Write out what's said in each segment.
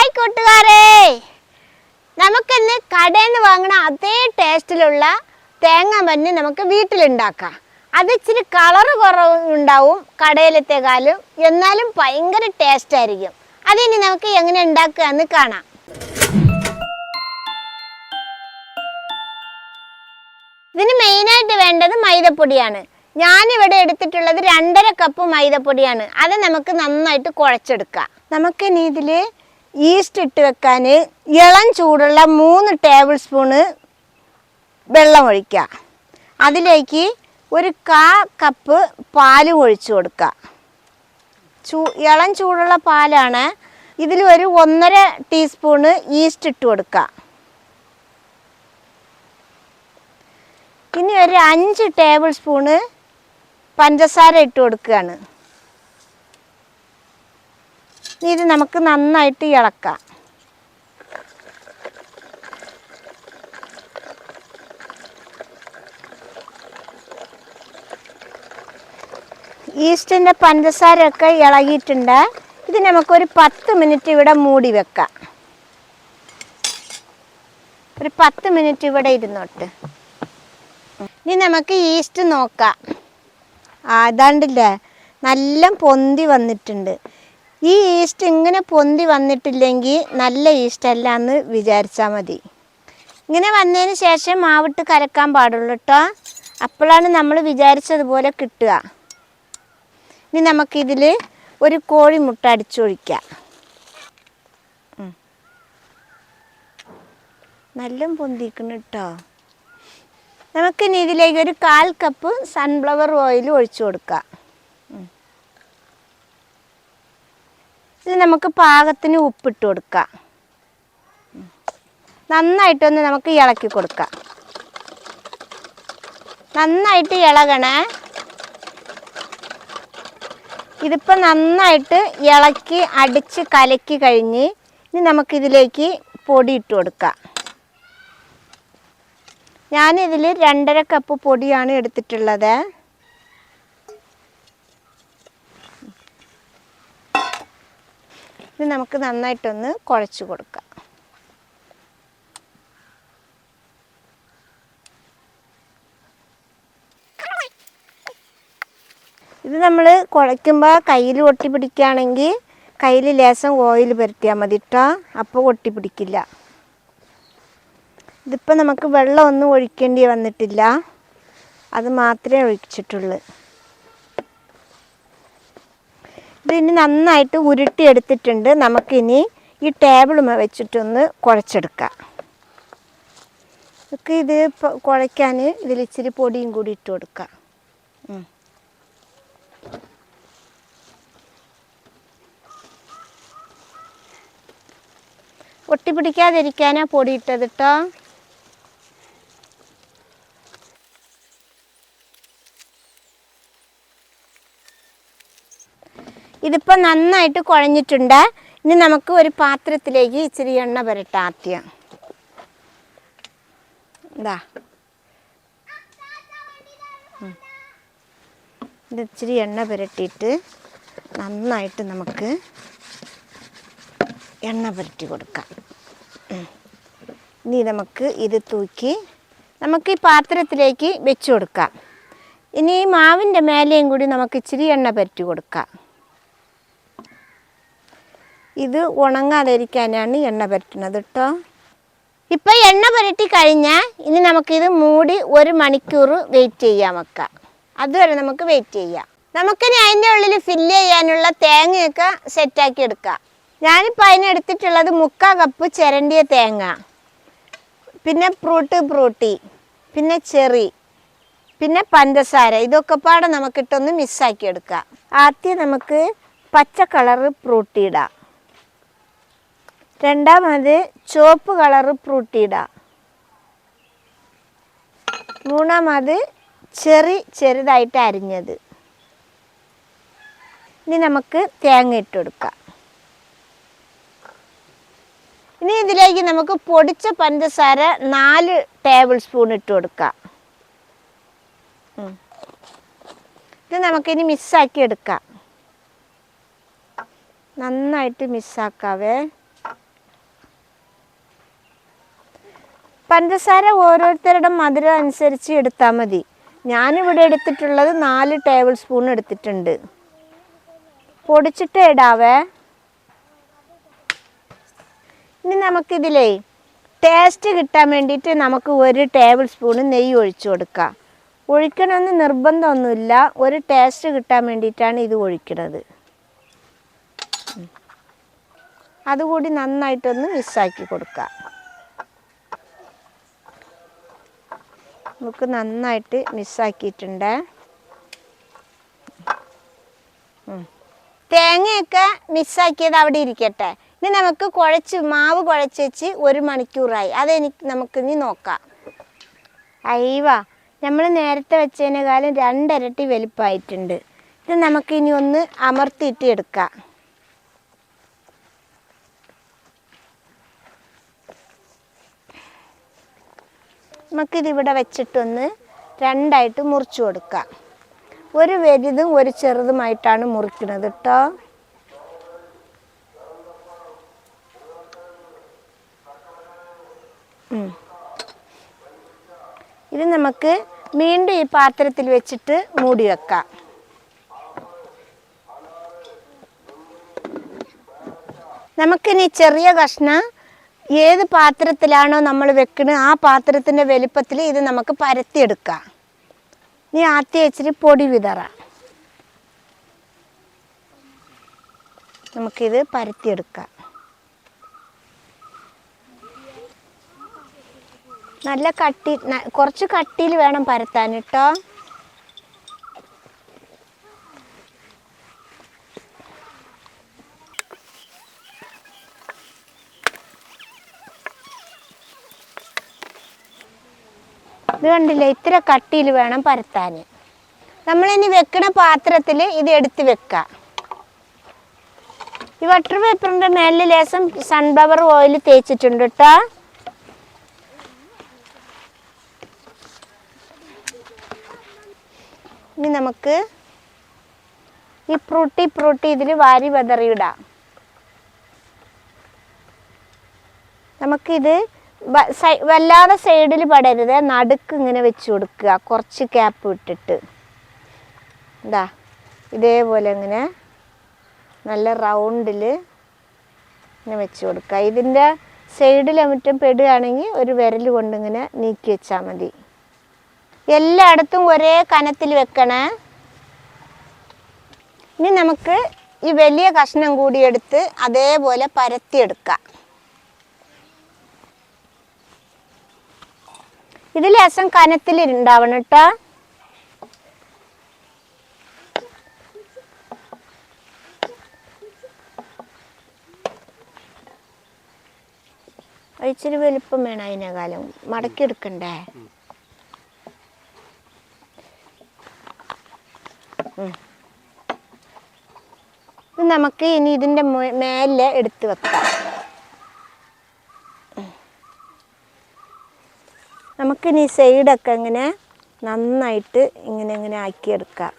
Hi കൂട്ടുകാരെ, നമുക്കിന്ന് കടയിൽ നിന്ന് വാങ്ങുന്ന അതേ ടേസ്റ്റിലുള്ള തേങ്ങ മഞ്ഞ് നമുക്ക് വീട്ടിലുണ്ടാക്കാം. അത് ഇച്ചിരി കളറ് കുറവുണ്ടാവും കടയിലത്തെക്കാളും, എന്നാലും ഭയങ്കര ടേസ്റ്റ് ആയിരിക്കും. അതിനി നമുക്ക് എങ്ങനെ ഉണ്ടാക്കുക എന്ന് കാണാം. ഇതിന് മെയിനായിട്ട് വേണ്ടത് മൈദപ്പൊടിയാണ്. ഞാനിവിടെ എടുത്തിട്ടുള്ളത് 2.5 കപ്പ് മൈദപ്പൊടിയാണ്. അത് നമുക്ക് നന്നായിട്ട് കുഴച്ചെടുക്കാം. നമുക്കിനി ഇതിൽ ഈസ്റ്റ് ഇട്ട് വെക്കാൻ ഇളം ചൂടുള്ള 3 ടേബിൾ സ്പൂണ് വെള്ളം ഒഴിക്കുക. അതിലേക്ക് ഒരു 1/4 കപ്പ് പാലും ഒഴിച്ചു കൊടുക്കുക. ഇളം ചൂടുള്ള പാലാണ്. ഇതിൽ ഒരു 1.5 ടീസ്പൂണ് ഈസ്റ്റ് ഇട്ട് കൊടുക്കുക. ഇനി ഒരു 5 ടേബിൾ സ്പൂണ് പഞ്ചസാര ഇട്ട് കൊടുക്കുകയാണ്. ഇത് നമുക്ക് നന്നായിട്ട് ഇളക്കാം. ഈസ്റ്റിൻ്റെ പഞ്ചസാരയൊക്കെ ഇളകിയിട്ടുണ്ട്. ഇത് നമുക്കൊരു 10 മിനിറ്റ് ഇവിടെ മൂടി വെക്കാം. ഒരു 10 മിനിറ്റ് ഇവിടെ ഇരുന്നോട്ട്. ഇനി നമുക്ക് ഈസ്റ്റ് നോക്കാം. അതാണ്ടില്ലേ, നല്ല പൊന്തി വന്നിട്ടുണ്ട്. ഈ ഈസ്റ്റ് ഇങ്ങനെ പൊന്തി വന്നിട്ടില്ലെങ്കിൽ നല്ല ഈസ്റ്റ് അല്ല എന്ന് വിചാരിച്ചാൽ മതി. ഇങ്ങനെ വന്നതിന് ശേഷം മാവിട്ട് കലക്കാൻ പാടുള്ളൂ കേട്ടോ. അപ്പോഴാണ് നമ്മൾ വിചാരിച്ചതുപോലെ കിട്ടുക. ഇനി നമുക്കിതിൽ ഒരു കോഴിമുട്ട അടിച്ചൊഴിക്കാം. നല്ല പൊന്തിക്കണം കേട്ടോ. നമുക്കിനി ഇതിലേക്ക് ഒരു 1/4 കപ്പ് സൺഫ്ലവർ ഓയിൽ ഒഴിച്ചു കൊടുക്കാം. ഇത് നമുക്ക് പാകത്തിന് ഉപ്പിട്ട് കൊടുക്കാം. നന്നായിട്ടൊന്ന് നമുക്ക് ഇളക്കി കൊടുക്കാം. നന്നായിട്ട് ഇളകണേ. ഇതിപ്പോൾ നന്നായിട്ട് ഇളക്കി അടിച്ച് കലക്കി കഴിഞ്ഞ് ഇനി നമുക്കിതിലേക്ക് പൊടി ഇട്ട് കൊടുക്കാം. ഞാനിതിൽ 2.5 കപ്പ് പൊടിയാണ് എടുത്തിട്ടുള്ളത്. ഇത് നമുക്ക് നന്നായിട്ടൊന്ന് കുഴച്ച് കൊടുക്കാം. ഇത് നമ്മൾ കുഴയ്ക്കുമ്പോൾ കയ്യിൽ ഒട്ടി പിടിക്കുകയാണെങ്കിൽ കയ്യിൽ ലേശം ഓയിൽ പുരട്ടിയാൽ മതി കേട്ടോ. അപ്പോൾ ഒട്ടി പിടിക്കില്ല. ഇതിപ്പോൾ നമുക്ക് വെള്ളമൊന്നും ഒഴിക്കേണ്ടി വന്നിട്ടില്ല. അത് മാത്രമേ ഒഴിച്ചിട്ടുള്ളൂ. ഇതിനി നന്നായിട്ട് ഉരുട്ടിയെടുത്തിട്ടുണ്ട്. നമുക്കിനി ഈ ടേബിളുമ വെച്ചിട്ടൊന്ന് കുഴച്ചെടുക്കാം. നമുക്ക് ഇത് കുഴയ്ക്കാൻ ഇതിലിച്ചിരി പൊടിയും കൂടി ഇട്ട് കൊടുക്കാം. ഒട്ടിപ്പിടിക്കാതിരിക്കാനാണ് പൊടി ഇട്ടത് കേട്ടോ. ഇതിപ്പോൾ നന്നായിട്ട് കുഴഞ്ഞിട്ടുണ്ട്. ഇനി നമുക്ക് ഒരു പാത്രത്തിലേക്ക് ഇച്ചിരി എണ്ണ പുരട്ടാം. ആദ്യം ഇതാ, ഇത് ഇച്ചിരി എണ്ണ പുരട്ടിയിട്ട് നന്നായിട്ട് നമുക്ക് എണ്ണ പുരട്ടി കൊടുക്കാം. ഇനി നമുക്ക് ഇത് തൂക്കി നമുക്ക് ഈ പാത്രത്തിലേക്ക് വെച്ച് കൊടുക്കാം. ഇനി ഈ മാവിൻ്റെ മേലെയും കൂടി നമുക്ക് ഇച്ചിരി എണ്ണ പുരട്ടി കൊടുക്കാം. ഇത് ഉണങ്ങാതിരിക്കാനാണ് എണ്ണ പുരട്ടുന്നത് കേട്ടോ. ഇപ്പം എണ്ണ പുരട്ടി കഴിഞ്ഞാൽ ഇനി നമുക്കിത് മൂടി 1 മണിക്കൂർ വെയിറ്റ് ചെയ്യാൻ വെക്കാം. അതുവരെ നമുക്ക് വെയിറ്റ് ചെയ്യാം. നമുക്കിനി അതിൻ്റെ ഉള്ളിൽ ഫില്ല് ചെയ്യാനുള്ള തേങ്ങയൊക്കെ സെറ്റാക്കി എടുക്കാം. ഞാനിപ്പോൾ അതിനെടുത്തിട്ടുള്ളത് 3/4 കപ്പ് ചിരണ്ടിയ തേങ്ങ, പിന്നെ ഫ്രൂട്ടി, പിന്നെ ചെറി, പിന്നെ പഞ്ചസാര. ഇതൊക്കെ പാടെ നമുക്കിട്ടൊന്ന് മിക്സാക്കി എടുക്കാം. ആദ്യം നമുക്ക് പച്ച കളറ് ഫ്രൂട്ടി ഇടാം. രണ്ടാമത് ചുവപ്പ് കളറ് ഫ്രൂട്ടി ഇടാം. മൂന്നാമത് ചെറുതായിട്ട് അരിഞ്ഞത്. ഇനി നമുക്ക് തേങ്ങ ഇട്ട് കൊടുക്കാം. ഇനി ഇതിലേക്ക് നമുക്ക് പൊടിച്ച പഞ്ചസാര 4 ടേബിൾ സ്പൂൺ ഇട്ട് കൊടുക്കാം. ഇത് നമുക്കിനി മിക്സാക്കി എടുക്കാം. നന്നായിട്ട് മിക്സാക്കാവേ. പഞ്ചസാര ഓരോരുത്തരുടെ മധുരം അനുസരിച്ച് എടുത്താൽ മതി. ഞാനിവിടെ എടുത്തിട്ടുള്ളത് 4 ടേബിൾ സ്പൂൺ എടുത്തിട്ടുണ്ട്. പൊടിച്ചിട്ട് ഇടാവേ. ഇനി നമുക്കിതിലേ ടേസ്റ്റ് കിട്ടാൻ വേണ്ടിയിട്ട് നമുക്ക് 1 ടേബിൾ സ്പൂൺ നെയ്യ് ഒഴിച്ചു കൊടുക്കാം. ഒഴിക്കണമെന്ന് നിർബന്ധമൊന്നുമില്ല, ഒരു ടേസ്റ്റ് കിട്ടാൻ വേണ്ടിയിട്ടാണ് ഇത് ഒഴിക്കുന്നത്. അതുകൂടി നന്നായിട്ടൊന്ന് മിക്സാക്കി കൊടുക്കാം. നമുക്ക് നന്നായിട്ട് മിക്സാക്കിയിട്ടുണ്ട്. തേങ്ങയൊക്കെ മിക്സാക്കിയത് അവിടെ ഇരിക്കട്ടെ. ഇനി നമുക്ക് മാവ് കുഴച്ച് വെച്ച് 1 മണിക്കൂറായി. നമുക്കിനി നോക്കാം. അയ്യവാ, നമ്മൾ നേരത്തെ വെച്ചതിനേക്കാളും 2 ഇരട്ടി വലിപ്പമായിട്ടുണ്ട്. ഇത് നമുക്കിനി ഒന്ന് അമർത്തിയിട്ട് എടുക്കാം. നമുക്കിതിവിടെ വെച്ചിട്ടൊന്ന് 2ആയിട്ട് മുറിച്ചു കൊടുക്കാം. ഒരു വലുതും ഒരു ചെറുതുമായിട്ടാണ് മുറിക്കുന്നത് കേട്ടോ. ഇത് നമുക്ക് വീണ്ടും ഈ പാത്രത്തിൽ വെച്ചിട്ട് മൂടി വെക്കാം. നമുക്കിനി ചെറിയ കഷ്ണം ഏത് പാത്രത്തിലാണോ നമ്മൾ വെക്കുന്നത് ആ പാത്രത്തിൻ്റെ വലിപ്പത്തിൽ ഇത് നമുക്ക് പരത്തിയെടുക്കാം. ഇനി ആദ്യം ഇച്ചിരി പൊടി വിതറാം. നമുക്കിത് പരത്തിയെടുക്കാം. നല്ല കുറച്ച് കട്ടിയിൽ വേണം പരത്താൻ കേട്ടോ. ഇത് കണ്ടില്ലേ, ഇത്ര കട്ടിയിൽ വേണം പരത്താൻ. നമ്മളിനി വെക്കുന്ന പാത്രത്തിൽ ഇത് എടുത്ത് വെക്കാം. ഈ ബട്ടർ പേപ്പറിൻ്റെ മേലിൽ ലേശം സൺഫ്ലവർ ഓയിൽ തേച്ചിട്ടുണ്ട് കേട്ടോ. ഇനി നമുക്ക് ഈ ഫ്രൂട്ടി ഇതിൽ വാരി വിതറിയിടാം. നമുക്കിത് വല്ലാതെ സൈഡിൽ പടരുത്, നടുക്ക് ഇങ്ങനെ വെച്ച് കൊടുക്കുക. കുറച്ച് ക്യാപ്പ് ഇട്ടിട്ട് എന്താ ഇതേപോലെ ഇങ്ങനെ നല്ല റൗണ്ടിൽ ഇങ്ങനെ വെച്ച് കൊടുക്കുക. ഇതിൻ്റെ സൈഡിൽ മുറ്റം പെടുകയാണെങ്കിൽ ഒരു വിരൽ കൊണ്ടിങ്ങനെ നീക്കി വെച്ചാൽ മതി. എല്ലായിടത്തും ഒരേ കനത്തിൽ വെക്കണേ. ഇനി നമുക്ക് ഈ വലിയ കഷ്ണം കൂടി എടുത്ത് അതേപോലെ പരത്തിയെടുക്കാം. ഇത് ലേശം കനത്തിൽ ഉണ്ടാവണം കേട്ടോ. ഇച്ചിരി വലുപ്പം വേണം, അതിനേക്കാളും മടക്കിയെടുക്കണ്ടേ. ഇത് നമുക്ക് ഇനി ഇതിൻ്റെ മേലെ എടുത്ത് വെക്കാം. നമുക്കിനി സൈഡൊക്കെ ഇങ്ങനെ നന്നായിട്ട് ഇങ്ങനെ ആക്കിയെടുക്കാം.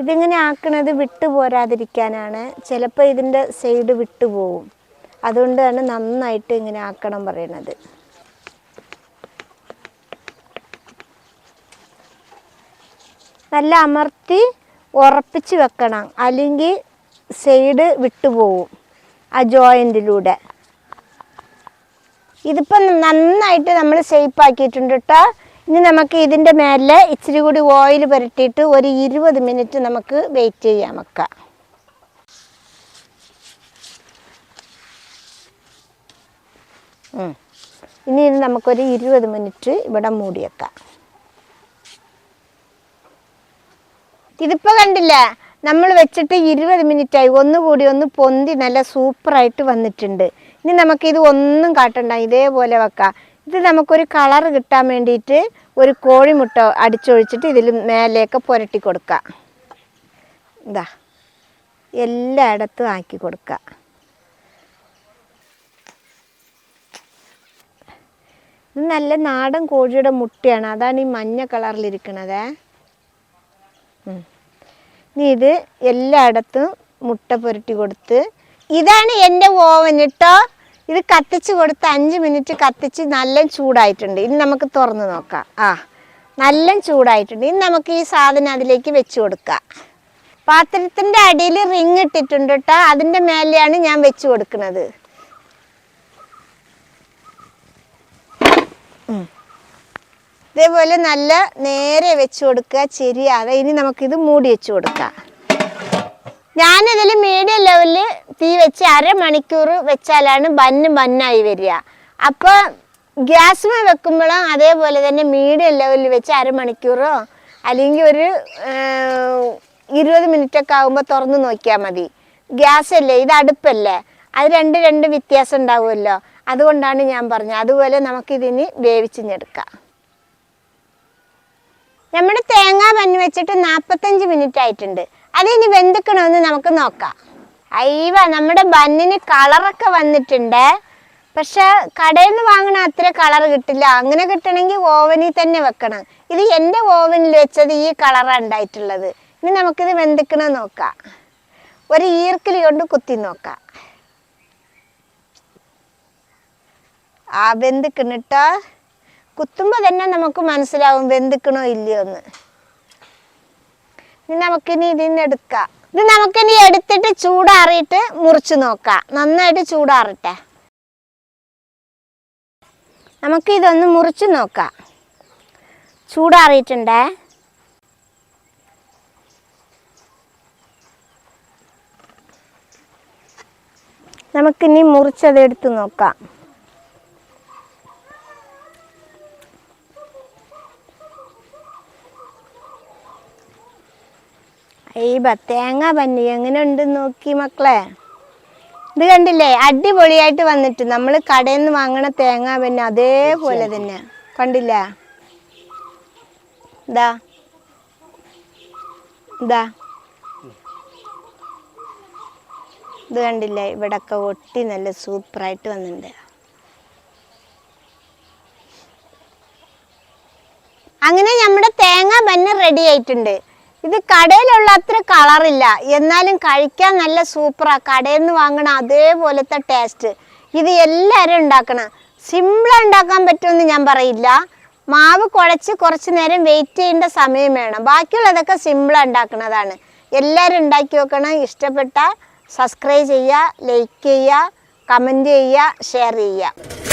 ഇതിങ്ങനെ ആക്കണത് വിട്ടു പോരാതിരിക്കാനാണ്. ചിലപ്പോൾ ഇതിൻ്റെ സൈഡ് വിട്ടു പോവും. അതുകൊണ്ടാണ് നന്നായിട്ട് ഇങ്ങനെ ആക്കണം പറയണത്. നല്ല അമർത്തി ഉറപ്പിച്ച് വെക്കണം, അല്ലെങ്കിൽ സൈഡ് വിട്ടുപോവും ആ ജോയിൻറ്റിലൂടെ. ഇതിപ്പോൾ നന്നായിട്ട് നമ്മൾ ഷേപ്പാക്കിയിട്ടുണ്ട് കേട്ടോ. ഇനി നമുക്ക് ഇതിൻ്റെ മേലെ ഇച്ചിരി കൂടി ഓയിൽ പുരട്ടിയിട്ട് ഒരു 20 മിനിറ്റ് നമുക്ക് വെയിറ്റ് ചെയ്യാൻ വെക്കാം. ഇനി ഇത് നമുക്കൊരു 20 മിനിറ്റ് ഇവിടെ മൂടി വെക്കാം. ഇതിപ്പോൾ കണ്ടില്ലേ, നമ്മൾ വെച്ചിട്ട് 20 മിനിറ്റായി. ഒന്നുകൂടി ഒന്ന് പൊന്തി നല്ല സൂപ്പറായിട്ട് വന്നിട്ടുണ്ട്. ഇനി നമുക്കിത് ഒന്നും കാട്ടണ്ട, ഇതേപോലെ വെക്കാം. ഇത് നമുക്കൊരു കളർ കിട്ടാൻ വേണ്ടിയിട്ട് ഒരു കോഴിമുട്ട അടിച്ചൊഴിച്ചിട്ട് ഇതിൽ മേലേക്ക് പുരട്ടി കൊടുക്കാം. ഇതാ എല്ലായിടത്തും ആക്കി കൊടുക്കുക. ഇത് നല്ല നാടൻ കോഴിയുടെ മുട്ടയാണ്, അതാണ് ഈ മഞ്ഞ കളറിലിരിക്കണത്. ഇനി ഇത് എല്ലായിടത്തും മുട്ട പുരട്ടി കൊടുത്ത്. ഇതാണ് എൻ്റെ ഓവൻ കേട്ടോ. ഇത് കത്തിച്ച് കൊടുത്ത് 5 മിനിറ്റ് കത്തിച്ച് നല്ല ചൂടായിട്ടുണ്ട്. ഇനി നമുക്ക് തുറന്ന് നോക്കാം. നല്ല ചൂടായിട്ടുണ്ട്. ഇനി നമുക്ക് ഈ സാധനം അതിലേക്ക് വെച്ച് കൊടുക്കാം. പാത്രത്തിൻ്റെ അടിയിൽ റിങ് ഇട്ടിട്ടുണ്ട് കേട്ടോ. അതിൻ്റെ മേലെയാണ് ഞാൻ വെച്ച് കൊടുക്കുന്നത്. ഇതേപോലെ നല്ല നേരെ വെച്ച് കൊടുക്കുക, ചെരിയാതെ. ഇനി നമുക്കിത് മൂടി വെച്ച് കൊടുക്കാം. ഞാനിതിൽ മീഡിയം ലെവലിൽ തീ വെച്ച് 1/2 മണിക്കൂർ വെച്ചാലാണ് ബന്നായി വരിക. അപ്പോൾ ഗ്യാസ് വെക്കുമ്പോഴും അതേപോലെ തന്നെ മീഡിയം ലെവലിൽ വെച്ച് 1/2 മണിക്കൂറോ അല്ലെങ്കിൽ ഒരു 20 മിനിറ്റൊക്കെ ആകുമ്പോൾ തുറന്ന് നോക്കിയാൽ മതി. ഗ്യാസ് അല്ലേ, ഇത് അടുപ്പല്ലേ, അത് രണ്ട് വ്യത്യാസം ഉണ്ടാവുമല്ലോ. അതുകൊണ്ടാണ് ഞാൻ പറഞ്ഞത്. അതുപോലെ നമുക്കിതിന് വേവിച്ചെടുക്കാം. നമ്മുടെ തേങ്ങാ ബന്ന് വെച്ചിട്ട് 45 മിനിറ്റ് ആയിട്ടുണ്ട്. അതിനി വെന്തിക്കണമെന്ന് നമുക്ക് നോക്കാം. നമ്മുടെ ബന്നിന് കളറൊക്കെ വന്നിട്ടുണ്ട്. പക്ഷെ കടയിൽ നിന്ന് വാങ്ങണ അത്ര കളർ കിട്ടില്ല. അങ്ങനെ കിട്ടണമെങ്കിൽ ഓവനിൽ തന്നെ വെക്കണം. ഇത് എൻ്റെ ഓവനിൽ വെച്ചത് ഈ കളറാണ് ഉണ്ടായിട്ടുള്ളത്. ഇനി നമുക്കിത് വെന്തിക്കണമെന്ന് നോക്കാം. ഒരു ഈർക്കിലി കൊണ്ട് കുത്തി നോക്കാം. വെന്തിക്കണിട്ടോ. കുത്തുമ്പോൾ തന്നെ നമുക്ക് മനസ്സിലാവും വെന്തിക്കണോ ഇല്ലയോ എന്ന്. ഇനി നമുക്കിനി ഇതിന്ന് എടുക്കാം. ഇത് നമുക്കിനി എടുത്തിട്ട് ചൂടാറിയിട്ട് മുറിച്ച് നോക്കാം. നന്നായിട്ട് ചൂടാറട്ടെ. നമുക്കിതൊന്ന് മുറിച്ച് നോക്കാം. ചൂടാറിയിട്ടുണ്ടേ. നമുക്കിനി മുറിച്ചത് എടുത്ത് നോക്കാം. തേങ്ങ ബന്നി എങ്ങനെ ഉണ്ടെന്ന് നോക്കി മക്കളെ. ഇത് കണ്ടില്ലേ, അടിപൊളിയായിട്ട് വന്നിട്ട്. നമ്മൾ കടയിൽ നിന്ന് വാങ്ങണ തേങ്ങ ബന്നി അതേപോലെ തന്നെ കണ്ടില്ലേ. ഇതാ ഇത് കണ്ടില്ലേ, ഇവിടൊക്കെ ഒട്ടി നല്ല സൂപ്പറായിട്ട് വന്നിട്ടുണ്ട്. അങ്ങനെ നമ്മുടെ തേങ്ങ ബന്ന് റെഡി ആയിട്ടുണ്ട്. ഇത് കടയിലുള്ള അത്ര കളറില്ല, എന്നാലും കഴിക്കാൻ നല്ല സൂപ്പറാണ്. കടയിൽ നിന്ന് വാങ്ങണ അതേപോലത്തെ ടേസ്റ്റ്. ഇത് എല്ലാവരും ഉണ്ടാക്കണം. സിമ്പിളാണ്, ഉണ്ടാക്കാൻ പറ്റുമെന്ന് ഞാൻ പറയില്ല. മാവ് കുഴച്ച് കുറച്ച് നേരം വെയിറ്റ് ചെയ്യേണ്ട സമയം വേണം. ബാക്കിയുള്ളതൊക്കെ സിമ്പിളാണ് ഉണ്ടാക്കുന്നതാണ്. എല്ലാവരും ഉണ്ടാക്കി നോക്കണം. ഇഷ്ടപ്പെട്ട സബ്സ്ക്രൈബ് ചെയ്യുക, ലൈക്ക് ചെയ്യുക, കമൻറ്റ് ചെയ്യുക, ഷെയർ ചെയ്യുക.